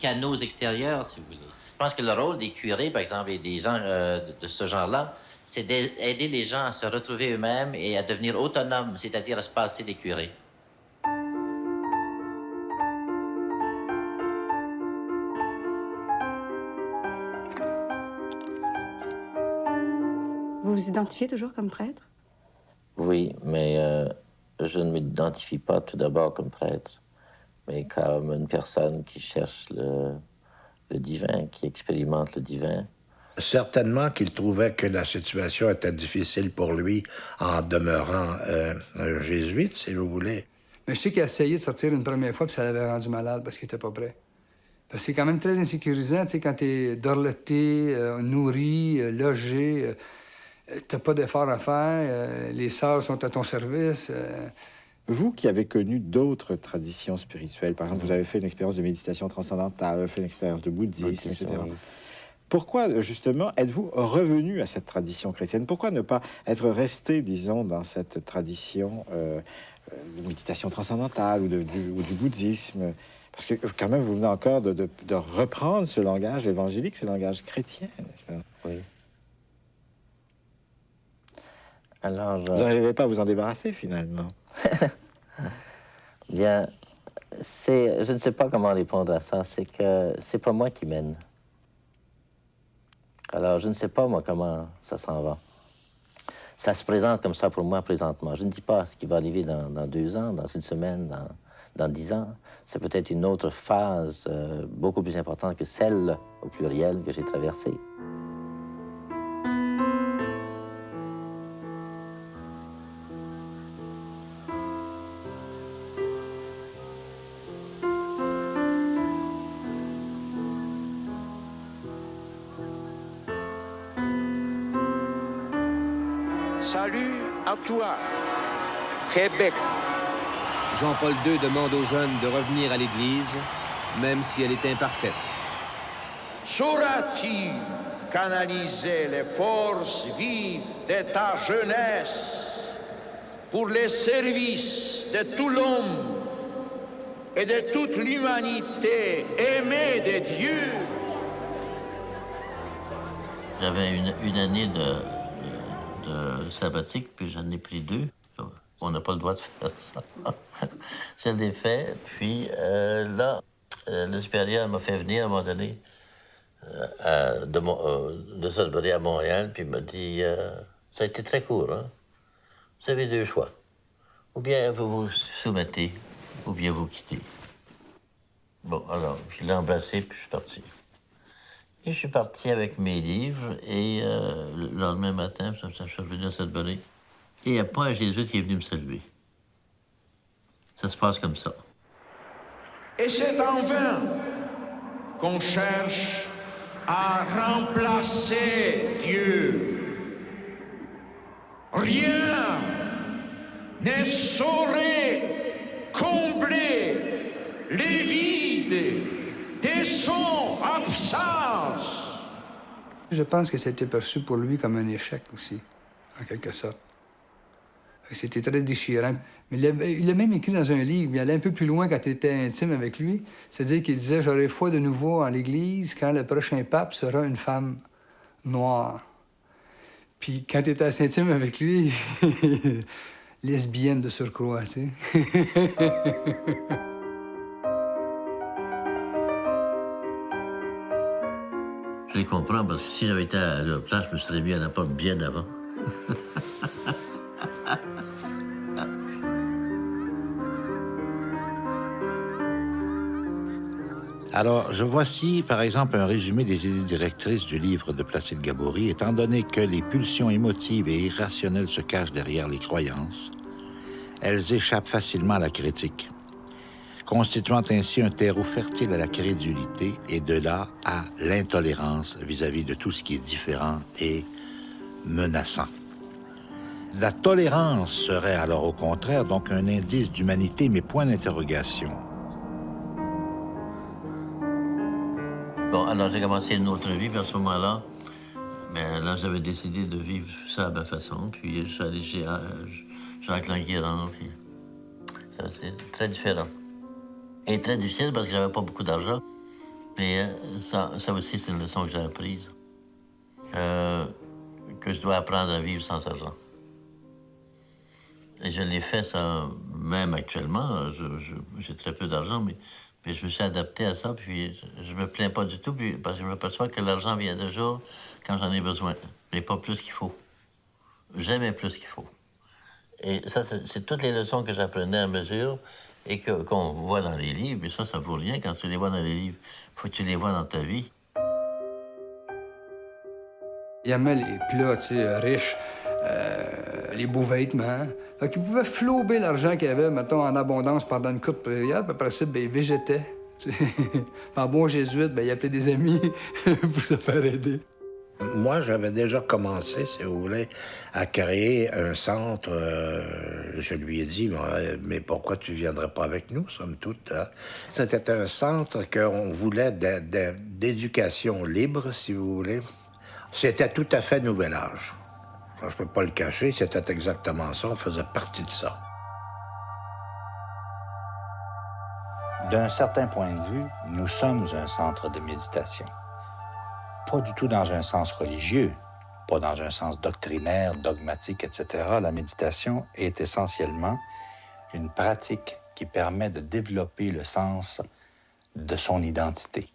[SPEAKER 11] canaux extérieurs, si vous voulez. Je pense que le rôle des curés, par exemple, et des gens de ce genre-là, c'est d'aider les gens à se retrouver eux-mêmes et à devenir autonomes, c'est-à-dire à se passer des curés.
[SPEAKER 23] Vous vous identifiez toujours comme prêtre?
[SPEAKER 11] Oui, mais je ne m'identifie pas tout d'abord comme prêtre, mais comme une personne qui cherche le divin, qui expérimente le divin.
[SPEAKER 2] Certainement qu'il trouvait que la situation était difficile pour lui en demeurant un jésuite, si vous voulez.
[SPEAKER 4] Mais je sais qu'il a essayé de sortir une première fois, puis ça l'avait rendu malade parce qu'il n'était pas prêt. Parce que c'est quand même très insécurisant, tu sais, quand t'es dorloté, nourri, logé, t'as pas d'effort à faire, les sœurs sont à ton service.
[SPEAKER 21] Vous qui avez connu d'autres traditions spirituelles, par exemple, vous avez fait une expérience de méditation transcendantale, fait une expérience de bouddhisme, etc. Pourquoi, justement, êtes-vous revenu à cette tradition chrétienne? Pourquoi ne pas être resté, disons, dans cette tradition de méditation transcendantale ou du bouddhisme? Parce que, quand même, vous venez encore de reprendre ce langage évangélique, ce langage chrétien, n'est-ce pas?
[SPEAKER 11] Oui. Alors,
[SPEAKER 21] vous n'arrivez pas à vous en débarrasser, finalement.
[SPEAKER 11] Bien, je ne sais pas comment répondre à ça. C'est que c'est pas moi qui mène. Alors, je ne sais pas, moi, comment ça s'en va. Ça se présente comme ça pour moi présentement. Je ne dis pas ce qui va arriver dans 2 ans, dans 1 semaine, dans 10 ans. C'est peut-être une autre phase beaucoup plus importante que celle, au pluriel, que j'ai traversée.
[SPEAKER 1] Salut à toi, Québec.
[SPEAKER 7] Jean-Paul II demande aux jeunes de revenir à l'Église, même si elle est imparfaite.
[SPEAKER 1] Sauras-tu canaliser les forces vives de ta jeunesse pour le service de tout l'homme et de toute l'humanité aimée de Dieu?
[SPEAKER 11] J'avais une année de sabbatique, puis j'en ai pris 2. On n'a pas le droit de faire ça. Je l'ai fait, puis là, le supérieur m'a fait venir à un moment donné de Sudbury à Montréal, puis il m'a dit, ça a été très court, hein? Vous avez 2 choix. Ou bien vous vous soumettez, ou bien vous quittez. Bon, alors, je l'ai embrassé, puis je suis parti. Et je suis parti avec mes livres, et le lendemain matin, je suis revenu à Sudbury. Et il n'y a pas un jésuite qui est venu me saluer. Ça se passe comme ça.
[SPEAKER 1] Et c'est en vain qu'on cherche à remplacer Dieu. Rien ne saurait combler les vides de son absence.
[SPEAKER 4] Je pense que c'était perçu pour lui comme un échec aussi, en quelque sorte. C'était très déchirant. Mais il a même écrit dans un livre, il allait un peu plus loin quand il était intime avec lui. C'est-à-dire qu'il disait « J'aurai foi de nouveau en l'Église quand le prochain pape sera une femme noire. » Puis quand il était assez intime avec lui, lesbienne de surcroît, tu sais.
[SPEAKER 11] Je les comprends, parce que si j'avais été à leur place, je me serais mis à la porte bien avant.
[SPEAKER 14] Alors, je voici, par exemple, un résumé des idées directrices du livre de Placide Gabory. Étant donné que les pulsions émotives et irrationnelles se cachent derrière les croyances, elles échappent facilement à la critique, constituant ainsi un terreau fertile à la crédulité et de là à l'intolérance vis-à-vis de tout ce qui est différent et menaçant. La tolérance serait alors au contraire donc un indice d'humanité, mais point d'interrogation.
[SPEAKER 11] Bon, alors j'ai commencé une autre vie, puis à ce moment-là, mais là j'avais décidé de vivre ça à ma façon, puis je suis allé chez Jacques Languirand, puis ça c'est très différent. Et très difficile parce que j'avais pas beaucoup d'argent, mais ça aussi c'est une leçon que j'ai apprise, que je dois apprendre à vivre sans argent. Et je l'ai fait ça, même actuellement, j'ai très peu d'argent, mais je me suis adapté à ça, puis je me plains pas du tout, puis, parce que je m'aperçois que l'argent vient toujours quand j'en ai besoin, mais pas plus qu'il faut. Jamais plus qu'il faut. Et ça, c'est toutes les leçons que j'apprenais à mesure et qu'on voit dans les livres, et ça vaut rien quand tu les vois dans les livres. Faut que tu les vois dans ta vie.
[SPEAKER 4] Il aimait les plats, tu sais, riches, les beaux vêtements. Fait qu'il pouvait flouber l'argent qu'il avait, mettons, en abondance pendant une courte période, puis après ça, ben, il végétait. En bon jésuite, ben, il appelait des amis pour se faire aider.
[SPEAKER 2] Moi, j'avais déjà commencé, si vous voulez, à créer un centre. Je lui ai dit, mais pourquoi tu ne viendrais pas avec nous, somme toute? Hein? C'était un centre qu'on voulait d'éducation libre, si vous voulez. C'était tout à fait nouvel âge. Je ne peux pas le cacher, c'était exactement ça, on faisait partie de ça.
[SPEAKER 14] D'un certain point de vue, nous sommes un centre de méditation. Pas du tout dans un sens religieux, pas dans un sens doctrinaire, dogmatique, etc. La méditation est essentiellement une pratique qui permet de développer le sens de son identité.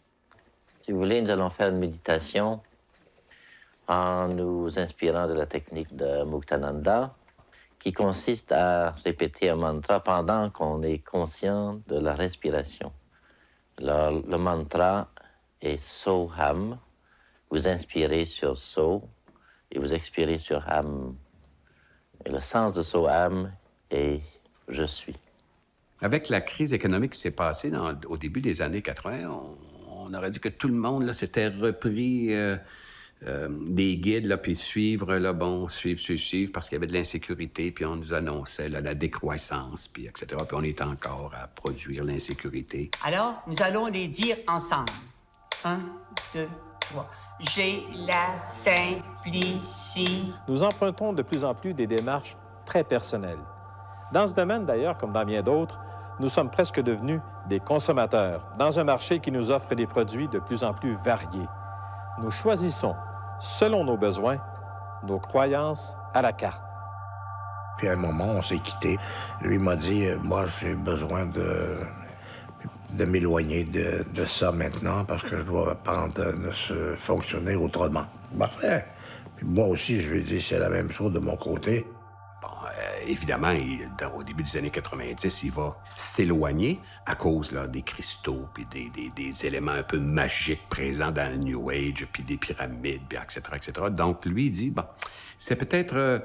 [SPEAKER 11] Si vous voulez, nous allons faire une méditation en nous inspirant de la technique de Muktananda, qui consiste à répéter un mantra pendant qu'on est conscient de la respiration. Le mantra est Soham. Vous inspirez sur So et vous expirez sur Ham. Et le sens de Soham est Je suis.
[SPEAKER 6] Avec la crise économique qui s'est passée au début des années 80, on aurait dit que tout le monde s'était repris des guides, là, puis suivre, parce qu'il y avait de l'insécurité, puis on nous annonçait la décroissance, puis etc. Puis on est encore à produire l'insécurité.
[SPEAKER 8] Alors, nous allons les dire ensemble. 1, 2, 3. J'ai la simplicité.
[SPEAKER 9] Nous empruntons de plus en plus des démarches très personnelles. Dans ce domaine, d'ailleurs, comme dans bien d'autres, nous sommes presque devenus des consommateurs dans un marché qui nous offre des produits de plus en plus variés. Nous choisissons, selon nos besoins, nos croyances à la carte.
[SPEAKER 2] Puis à un moment, on s'est quittés. Lui m'a dit, moi, j'ai besoin de m'éloigner de ça maintenant parce que je dois apprendre à se fonctionner autrement. Parfait. Puis moi aussi, je lui ai dit, c'est la même chose de mon côté.
[SPEAKER 6] Bon, évidemment, au début des années 90, il va s'éloigner à cause là, des cristaux, puis des éléments un peu magiques présents dans le New Age, puis des pyramides, puis etc., etc. Donc, lui, il dit, bon, c'est peut-être...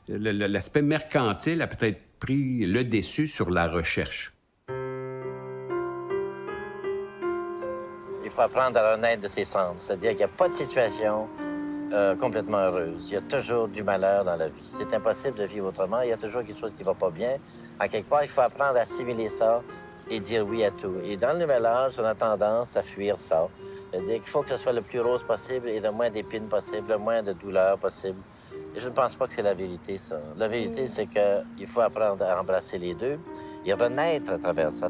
[SPEAKER 6] l'aspect mercantile a peut-être pris le dessus sur la recherche.
[SPEAKER 11] Il faut apprendre à renaître de ses cendres, c'est-à-dire qu'il n'y a pas de situation complètement heureuse. Il y a toujours du malheur dans la vie. C'est impossible de vivre autrement. Il y a toujours quelque chose qui ne va pas bien. À quelque part, il faut apprendre à assimiler ça et dire oui à tout. Et dans le nouvel âge, on a tendance à fuir ça. C'est-à-dire qu'il faut que ce soit le plus rose possible et le moins d'épines possible, le moins de douleur possible. Et je ne pense pas que c'est la vérité, ça. La vérité, c'est qu'il faut apprendre à embrasser les deux et renaître à travers ça.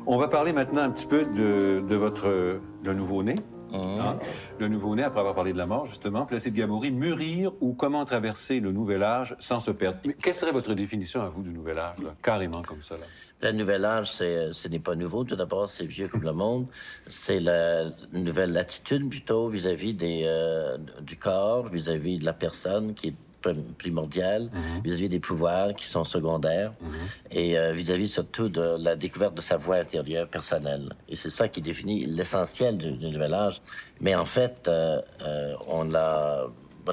[SPEAKER 10] On va parler maintenant un petit peu de votre nouveau-né. Hein? Le nouveau-né, après avoir parlé de la mort, justement, Placide Gabouri, mûrir ou comment traverser le nouvel âge sans se perdre. Mais quelle serait votre définition à vous du nouvel âge, là? Carrément comme ça? Là?
[SPEAKER 11] Le nouvel âge, ce n'est pas nouveau. Tout d'abord, c'est vieux comme le monde. C'est la nouvelle attitude, plutôt, vis-à-vis du corps, vis-à-vis de la personne, qui est primordial, vis-à-vis des pouvoirs qui sont secondaires, et vis-à-vis surtout de la découverte de sa voix intérieure personnelle. Et c'est ça qui définit l'essentiel du nouvel âge. Mais en fait, on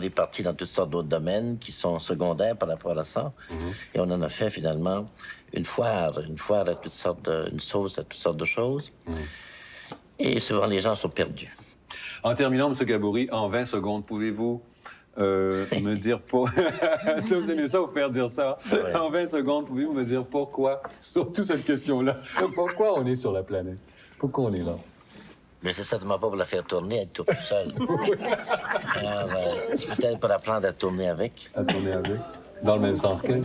[SPEAKER 11] est parti dans toutes sortes d'autres domaines qui sont secondaires par rapport à ça. Et on en a fait finalement une foire à toutes sortes une sauce à toutes sortes de choses. Et souvent, les gens sont perdus.
[SPEAKER 10] En terminant, M. Gabouri, en 20 secondes, pouvez-vous me dire pour... Ça, vous aimez ça, vous faire dire ça? Ouais. En 20 secondes, pouvez-vous me dire pourquoi, surtout cette question-là, pourquoi on est sur la planète? Pourquoi on est là?
[SPEAKER 11] Mais c'est certainement pas pour la faire tourner, être tout seul. Alors, c'est peut-être pour apprendre à tourner avec.
[SPEAKER 10] À tourner avec? Dans le même sens qu'elle?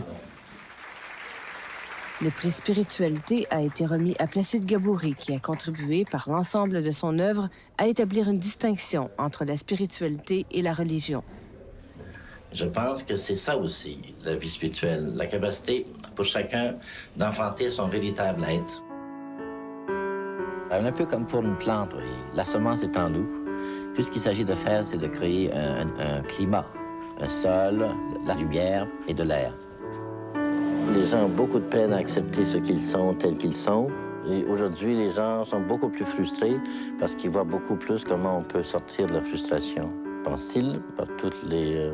[SPEAKER 24] Le prix Spiritualité a été remis à Placide Gabouri, qui a contribué par l'ensemble de son œuvre à établir une distinction entre la spiritualité et la religion.
[SPEAKER 11] Je pense que c'est ça aussi, la vie spirituelle, la capacité pour chacun d'enfanter son véritable être. Un peu comme pour une plante, oui. La semence est en nous. Tout ce qu'il s'agit de faire, c'est de créer un climat, un sol, la lumière et de l'air. Les gens ont beaucoup de peine à accepter ce qu'ils sont, tels qu'ils sont. Et aujourd'hui, les gens sont beaucoup plus frustrés parce qu'ils voient beaucoup plus comment on peut sortir de la frustration. Pense-t-il, par toutes les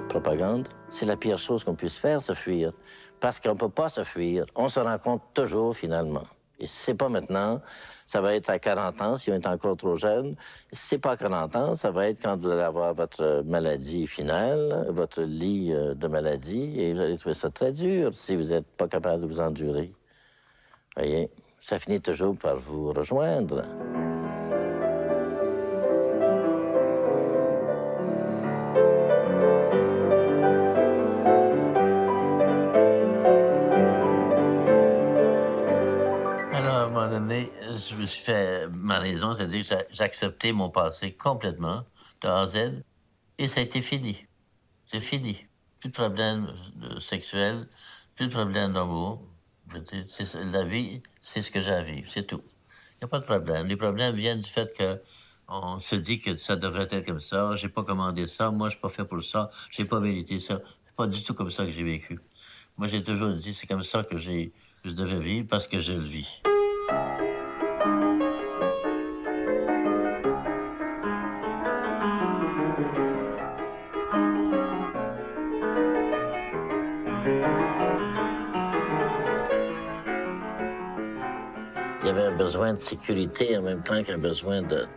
[SPEAKER 11] propagandes, c'est la pire chose qu'on puisse faire, se fuir. Parce qu'on ne peut pas se fuir. On se rencontre toujours, finalement. Et si c'est pas maintenant, ça va être à 40 ans, si on est encore trop jeune. Si c'est pas à 40 ans, ça va être quand vous allez avoir votre maladie finale, votre lit de maladie, et vous allez trouver ça très dur si vous n'êtes pas capable de vous endurer. Voyez, ça finit toujours par vous rejoindre. Je me suis fait ma raison, c'est-à-dire que j'ai accepté mon passé complètement, de A à Z, et ça a été fini. C'est fini. Plus de problème sexuel, plus de problème d'amour. La vie, c'est ce que j'ai à vivre, c'est tout. Il n'y a pas de problème. Les problèmes viennent du fait qu'on se dit que ça devrait être comme ça, j'ai pas commandé ça, moi je suis pas fait pour ça, j'ai pas mérité ça. C'est pas du tout comme ça que j'ai vécu. Moi j'ai toujours dit, c'est comme ça que je devais vivre parce que je le vis. Il y avait un besoin de sécurité en même temps qu'un besoin de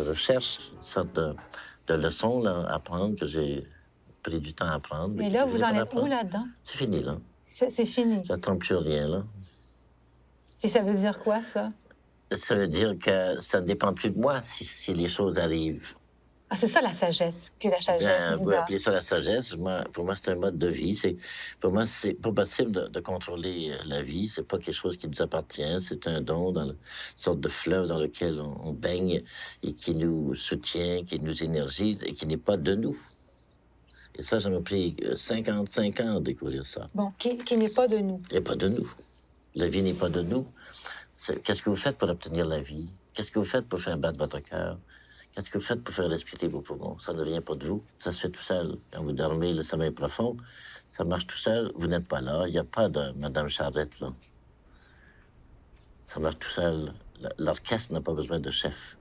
[SPEAKER 11] recherche, une sorte de leçon là, à apprendre que j'ai pris du temps à apprendre.
[SPEAKER 12] Mais là, vous en êtes où là-dedans?
[SPEAKER 11] C'est fini, là.
[SPEAKER 12] C'est fini.
[SPEAKER 11] J'attends plus rien, là.
[SPEAKER 12] Et ça veut dire quoi, ça?
[SPEAKER 11] Ça veut dire que ça ne dépend plus de moi si les choses arrivent.
[SPEAKER 12] Ah, c'est ça la sagesse, que la sagesse
[SPEAKER 11] Bien,
[SPEAKER 12] vous
[SPEAKER 11] vous
[SPEAKER 12] a...
[SPEAKER 11] appelez ça la sagesse. Pour moi, c'est un mode de vie. Pour moi, c'est pas possible de contrôler la vie. C'est pas quelque chose qui nous appartient. C'est un don dans une sorte de fleuve dans lequel on baigne et qui nous soutient, qui nous énergise et qui n'est pas de nous. Et ça m'a pris 55 ans à découvrir ça.
[SPEAKER 12] Bon, qui n'est pas de nous.
[SPEAKER 11] Et pas de nous. La vie n'est pas de nous. Qu'est-ce que vous faites pour obtenir la vie? Qu'est-ce que vous faites pour faire battre votre cœur? Qu'est-ce que vous faites pour faire respirer vos poumons? Ça ne vient pas de vous, ça se fait tout seul. Quand vous dormez le sommeil profond, ça marche tout seul, vous n'êtes pas là. Il n'y a pas de Madame Charrette, là. Ça marche tout seul. L'orchestre n'a pas besoin de chef.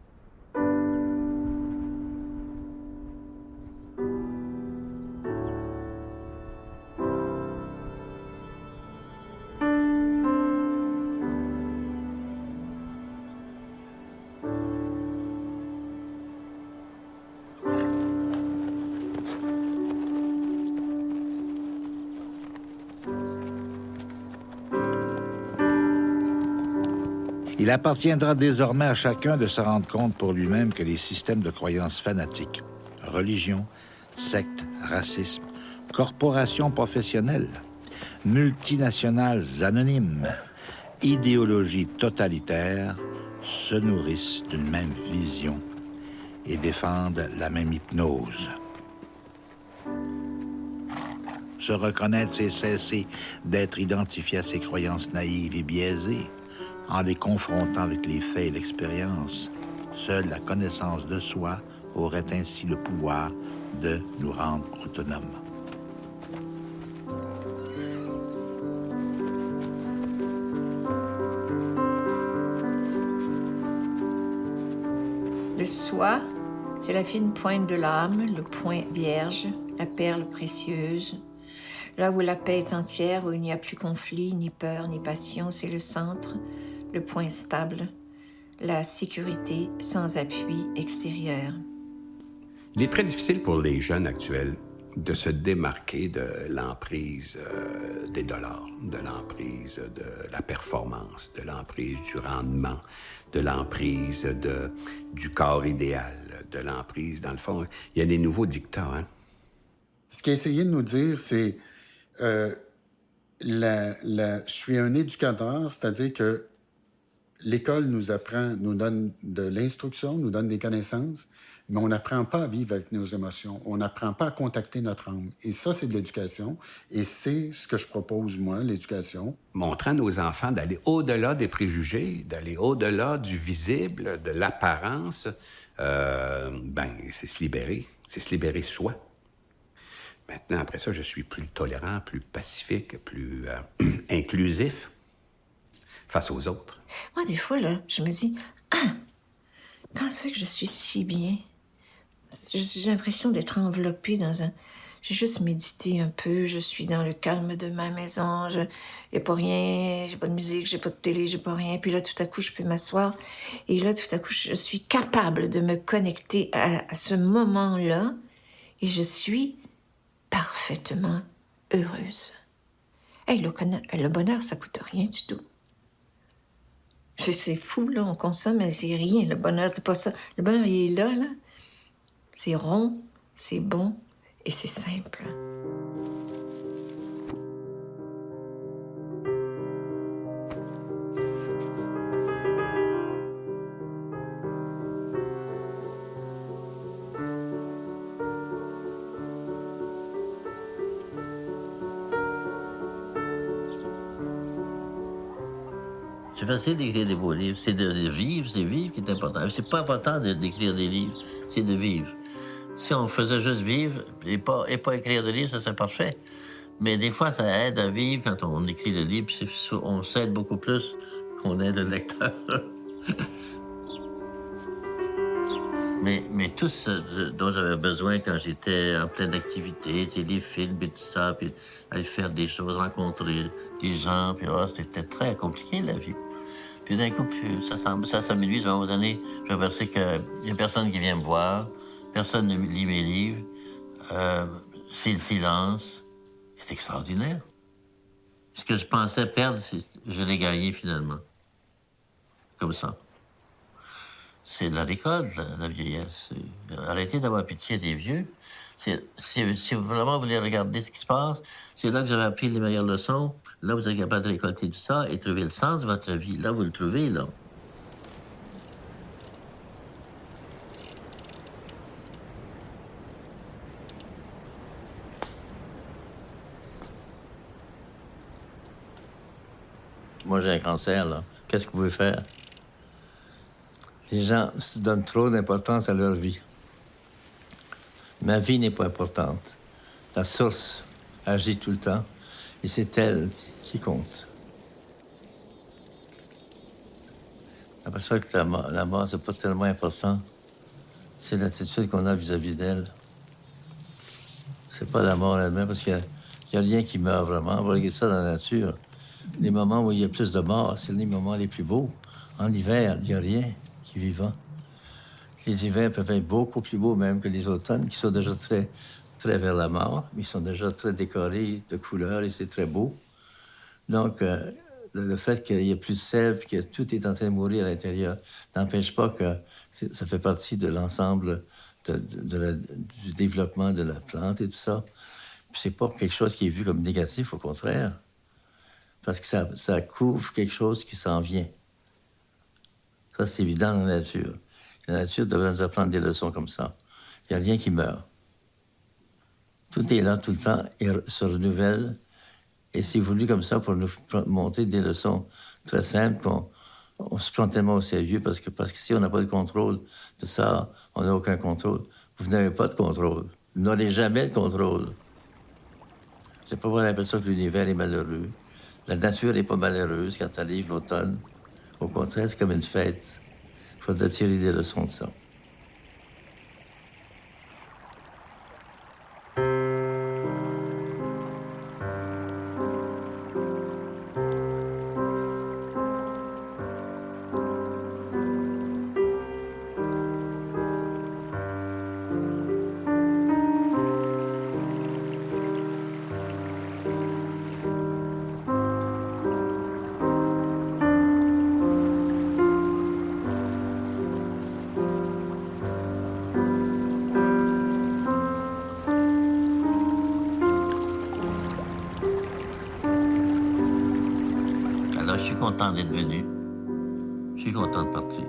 [SPEAKER 14] Il appartiendra désormais à chacun de se rendre compte pour lui-même que les systèmes de croyances fanatiques, religion, sectes, racisme, corporations professionnelles, multinationales anonymes, idéologies totalitaires se nourrissent d'une même vision et défendent la même hypnose. Se reconnaître, c'est cesser d'être identifié à ses croyances naïves et biaisées. En les confrontant avec les faits et l'expérience, seule la connaissance de soi aurait ainsi le pouvoir de nous rendre autonomes.
[SPEAKER 13] Le soi, c'est la fine pointe de l'âme, le point vierge, la perle précieuse. Là où la paix est entière, où il n'y a plus conflit, ni peur, ni passion, c'est le centre, le point stable, la sécurité sans appui extérieur.
[SPEAKER 6] Il est très difficile pour les jeunes actuels de se démarquer de l'emprise des dollars, de l'emprise de la performance, de l'emprise du rendement, de l'emprise du corps idéal, de l'emprise, dans le fond. Il y a des nouveaux dictats, hein?
[SPEAKER 16] Ce qu'il a essayé de nous dire, c'est... je suis un éducateur, c'est-à-dire que l'école nous donne de l'instruction, nous donne des connaissances, mais on n'apprend pas à vivre avec nos émotions. On n'apprend pas à contacter notre âme. Et ça, c'est de l'éducation. Et c'est ce que je propose, moi, l'éducation.
[SPEAKER 6] Montrant à nos enfants d'aller au-delà des préjugés, d'aller au-delà du visible, de l'apparence, c'est se libérer. C'est se libérer soi. Maintenant, après ça, je suis plus tolérant, plus pacifique, plus inclusif face aux autres.
[SPEAKER 13] Moi, des fois, là, je me dis, quand c'est que je suis si bien? J'ai l'impression d'être enveloppée dans J'ai juste médité un peu, je suis dans le calme de ma maison, il n'y a pas rien, j'ai pas de musique, j'ai pas de télé, j'ai pas rien. Puis là, tout à coup, je peux m'asseoir. Et là, tout à coup, je suis capable de me connecter à ce moment-là. Et je suis parfaitement heureuse. Hey, le bonheur, ça coûte rien du tout. C'est fou, là, on consomme, mais c'est rien. Le bonheur, c'est pas ça. Le bonheur, il est là, là. C'est rond, c'est bon et c'est simple.
[SPEAKER 11] C'est facile d'écrire des beaux livres. C'est de vivre qui est important. C'est pas important d'écrire des livres, c'est de vivre. Si on faisait juste vivre et pas écrire de livres, ça serait parfait. Mais des fois, ça aide à vivre quand on écrit des livres. On s'aide beaucoup plus qu'on aide le lecteur. mais tout ce dont j'avais besoin quand j'étais en pleine activité, les films et tout ça, puis aller faire des choses, rencontrer des gens, puis c'était très compliqué, la vie. Puis d'un coup, ça s'amenuise. À un moment donné, j'ai aperçu qu'il n'y a personne qui vient me voir, personne ne lit mes livres, c'est le silence. C'est extraordinaire. Ce que je pensais perdre, je l'ai gagné finalement. Comme ça. C'est la récolte, la vieillesse. Arrêtez d'avoir pitié des vieux. Si vraiment vous voulez regarder ce qui se passe, c'est là que j'avais appris les meilleures leçons. Là, vous êtes capable de récolter tout ça et trouver le sens de votre vie. Là, vous le trouvez, là. Moi, j'ai un cancer, là. Qu'est-ce que vous pouvez faire? Les gens se donnent trop d'importance à leur vie. Ma vie n'est pas importante. La source agit tout le temps et c'est elle qui compte. Je m'aperçois que la mort, c'est pas tellement important. C'est l'attitude qu'on a vis-à-vis d'elle. C'est pas la mort elle-même, parce qu'il y a rien qui meurt vraiment. On va regarder ça dans la nature. Les moments où il y a plus de morts, c'est les moments les plus beaux. En hiver, il n'y a rien qui est vivant. Les hivers peuvent être beaucoup plus beaux même que les automnes, qui sont déjà très, très vers la mort, mais ils sont déjà très décorés de couleurs et c'est très beau. Donc, le fait qu'il n'y ait plus de sève, que tout est en train de mourir à l'intérieur, n'empêche pas que ça fait partie de l'ensemble du développement de la plante et tout ça. Puis c'est pas quelque chose qui est vu comme négatif, au contraire. Parce que ça couvre quelque chose qui s'en vient. Ça, c'est évident dans la nature. La nature devrait nous apprendre des leçons comme ça. Il n'y a rien qui meurt. Tout est là tout le temps et se renouvelle. Et c'est voulu comme ça pour nous montrer des leçons très simples qu'on se prend tellement au sérieux parce que si on n'a pas de contrôle de ça, on n'a aucun contrôle. Vous n'avez pas de contrôle. Vous n'aurez jamais de contrôle. C'est pas pour l'impression que l'univers est malheureux. La nature n'est pas malheureuse quand arrive l'automne. Au contraire, c'est comme une fête. Il faudrait tirer des leçons de ça. Alors, je suis content d'être venu. Je suis content de partir.